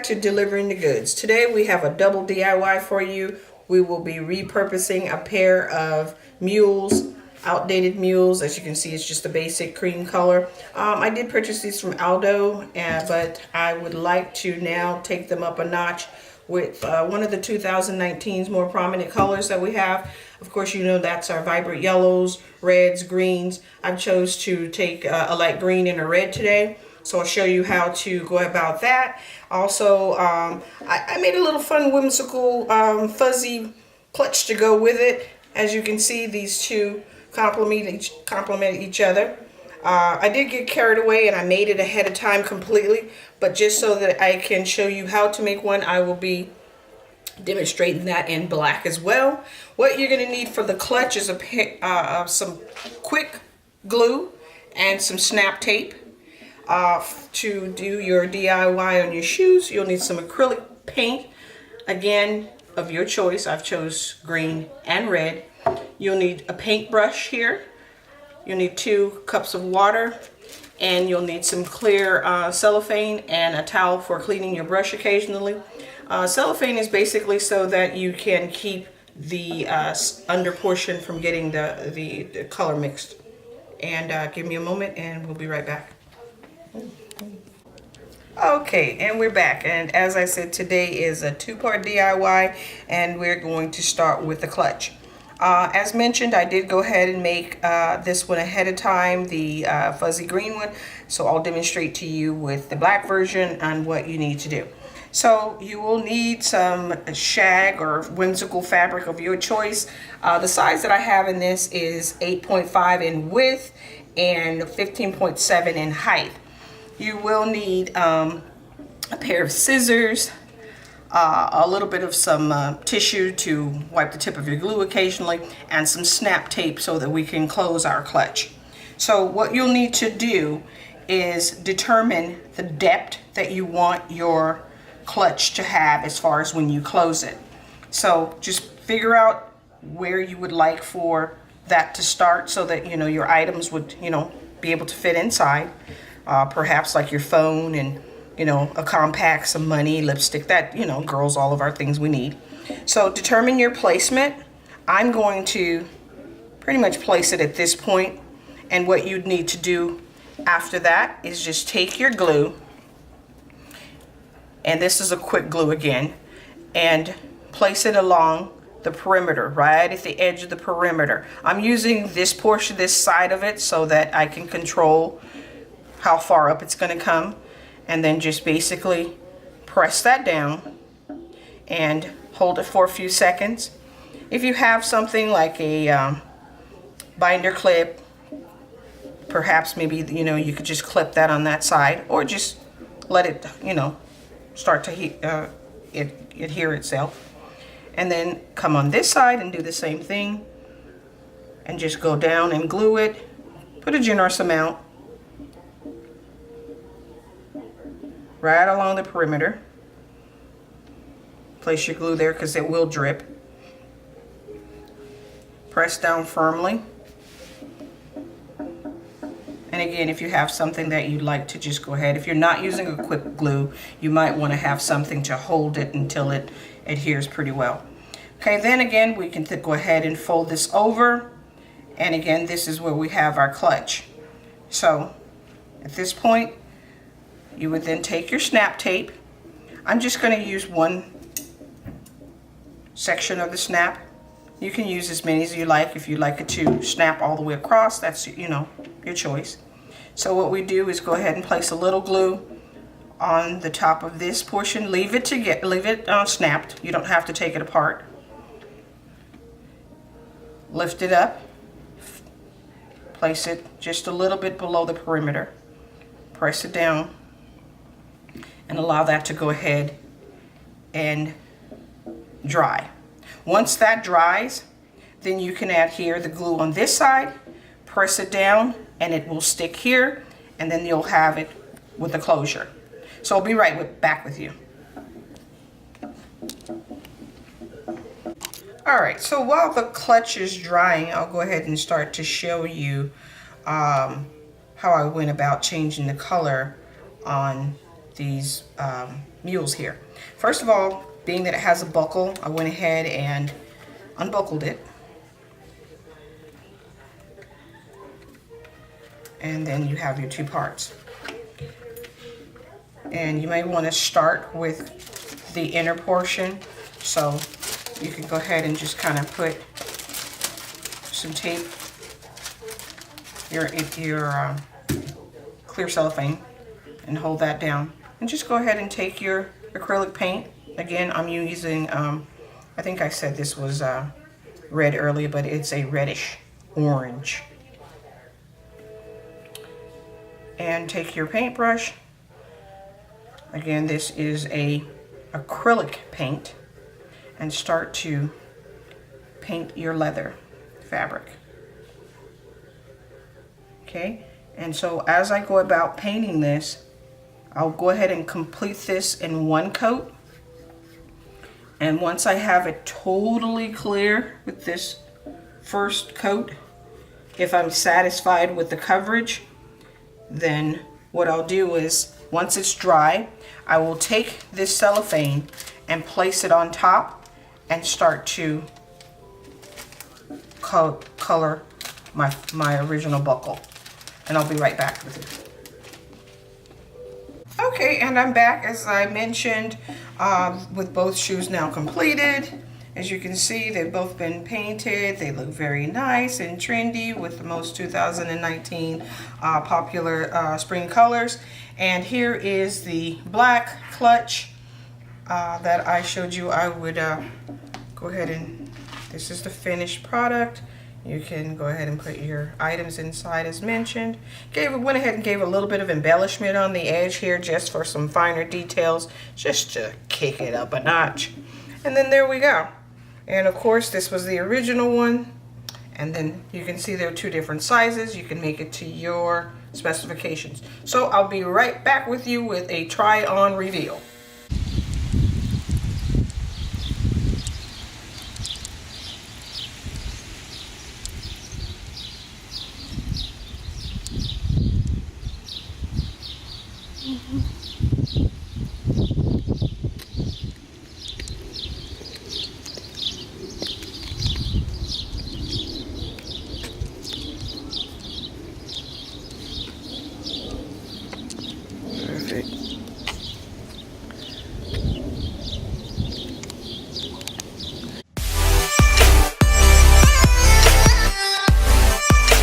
to delivering the goods. Today we have a double DIY for you. We will be repurposing a pair of mules, outdated mules. As you can see, it's just a basic cream color. I did purchase these from Aldo, but I would like to now take them up a notch with one of the 2019's more prominent colors that we have. Of course, you know that's our vibrant yellows, reds, greens. I've chose to take a light green and a red today. So I'll show you how to go about that. Also, I made a little fun, whimsical, fuzzy clutch to go with it. As you can see, these two complement each other. I did get carried away and I made it ahead of time completely, but just so that I can show you how to make one, I will be demonstrating that in black as well. What you're going to need for the clutch is some quick glue and some snap tape. To do your DIY on your shoes, you'll need some acrylic paint, again of your choice. I've chose green and red. You'll need a paintbrush here. You'll need 2 cups of water, and you'll need some clear cellophane and a towel for cleaning your brush occasionally. Cellophane is basically so that you can keep the under portion from getting the color mixed. And give me a moment and we'll be right back. Okay, and we're back, and as I said, today is a 2-part DIY, and we're going to start with the clutch. As mentioned, I did go ahead and make this one ahead of time, the fuzzy green one, so I'll demonstrate to you with the black version on what you need to do. So you will need some shag or whimsical fabric of your choice. The size that I have in this is 8.5 in width and 15.7 in height. You will need a pair of scissors, a little bit of some tissue to wipe the tip of your glue occasionally, and some snap tape so that we can close our clutch. So what you'll need to do is determine the depth that you want your clutch to have as far as when you close it. So just figure out where you would like for that to start so that your items would be able to fit inside. Perhaps like your phone and a compact, some money, lipstick, that girls, all of our things we need. So determine your placement. I'm going to pretty much place it at this point, and what you'd need to do after that is just take your glue, and this is a quick glue again, and place it along the perimeter, right at the edge of the perimeter. I'm using this portion, this side of it, so that I can control how far up it's going to come, and then just basically press that down and hold it for a few seconds. If you have something like a binder clip, perhaps maybe you could just clip that on that side, or just let it start to adhere itself, and then come on this side and do the same thing and just go down and glue it. Put a generous amount right along the perimeter. Place your glue there because it will drip. Press down firmly. And again, if you have something that you'd like to just go ahead, if you're not using a quick glue, you might want to have something to hold it until it adheres pretty well. Okay, then again, we can go ahead and fold this over. And again, this is where we have our clutch. So at this point, you would then take your snap tape. I'm just going to use one section of the snap. You can use as many as you like. If you'd like it to snap all the way across, that's your choice. So what we do is go ahead and place a little glue on the top of this portion. Leave it snapped. You don't have to take it apart. Lift it up. Place it just a little bit below the perimeter. Press it down, and allow that to go ahead and dry. Once that dries, then you can adhere the glue on this side, press it down, and it will stick here, and then you'll have it with the closure. So I'll be back with you. All right, so while the clutch is drying, I'll go ahead and start to show you how I went about changing the color on these mules here. First of all, being that it has a buckle, I went ahead and unbuckled it. And then you have your two parts. And you may want to start with the inner portion, so you can go ahead and just kind of put some tape, your clear cellophane, and hold that down. And just go ahead and take your acrylic paint. Again, I'm using, I think I said this was red earlier, but it's a reddish orange. And take your paintbrush. Again, this is a acrylic paint, and start to paint your leather fabric. Okay, and so as I go about painting this, I'll go ahead and complete this in one coat. And once I have it totally clear with this first coat, if I'm satisfied with the coverage, then what I'll do is, once it's dry, I will take this cellophane and place it on top and start to color my original buckle. And I'll be right back with you. Okay, and I'm back, as I mentioned, with both shoes now completed. As you can see, they've both been painted. They look very nice and trendy with the most 2019 popular spring colors. And here is the black clutch that I showed you. I would go ahead and, this is the finished product. You can go ahead and put your items inside as mentioned. Went ahead and gave a little bit of embellishment on the edge here just for some finer details, just to kick it up a notch. And then there we go. And of course, this was the original one. And then you can see there are two different sizes. You can make it to your specifications. So I'll be right back with you with a try-on reveal.